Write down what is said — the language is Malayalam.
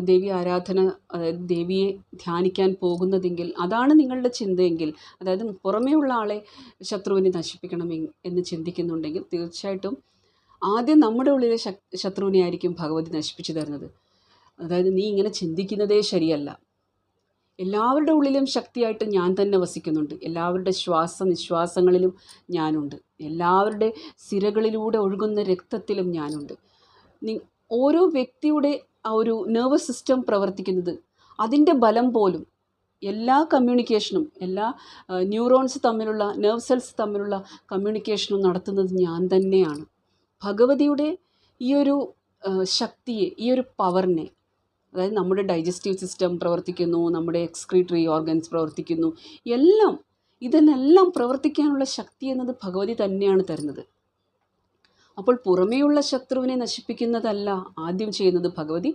ദേവി ആരാധന, അതായത് ദേവിയെ ധ്യാനിക്കാൻ പോകുന്നതെങ്കിൽ, അതാണ് നിങ്ങളുടെ ചിന്തയെങ്കിൽ, അതായത് പുറമേ ഉള്ള ആളെ ശത്രുവിനെ നശിപ്പിക്കണം എന്ന് ചിന്തിക്കുന്നുണ്ടെങ്കിൽ, തീർച്ചയായിട്ടും ആദ്യം നമ്മുടെ ഉള്ളിലെ ശത്രുവിനെ ആയിരിക്കും ഭഗവതി നശിപ്പിച്ചു തരുന്നത്. അതായത് നീ ഇങ്ങനെ ചിന്തിക്കുന്നതേ ശരിയല്ല. എല്ലാവരുടെ ഉള്ളിലും ശക്തിയായിട്ട് ഞാൻ തന്നെ വസിക്കുന്നുണ്ട്. എല്ലാവരുടെ നിശ്വാസങ്ങളിലും ഞാനുണ്ട്. എല്ലാവരുടെ സിരകളിലൂടെ ഒഴുകുന്ന രക്തത്തിലും ഞാനുണ്ട്. ഓരോ വ്യക്തിയുടെ ആ ഒരു നെർവസ് സിസ്റ്റം പ്രവർത്തിക്കുന്നത്, അതിൻ്റെ ബലം പോലും, എല്ലാ കമ്മ്യൂണിക്കേഷനും, എല്ലാ ന്യൂറോൺസ് തമ്മിലുള്ള, നെർവ് സെൽസ് തമ്മിലുള്ള കമ്മ്യൂണിക്കേഷനും നടത്തുന്നത് ഞാൻ തന്നെയാണ്. ഭഗവതിയുടെ ഈ ഒരു ശക്തിയെ, ഈ ഒരു പവറിനെ, അതായത് നമ്മുടെ ഡൈജസ്റ്റീവ് സിസ്റ്റം പ്രവർത്തിക്കുന്നു, നമ്മുടെ എക്സ്ക്രീറ്ററി ഓർഗൻസ് പ്രവർത്തിക്കുന്നു, ഇതിനെല്ലാം പ്രവർത്തിക്കാനുള്ള ശക്തി എന്നത് ഭഗവതി തന്നെയാണ് തരുന്നത്. അപ്പോൾ പുറമേയുള്ള ശത്രുവിനെ നശിപ്പിക്കുന്നതല്ല ആദ്യം ചെയ്യുന്നത് ഭഗവതി,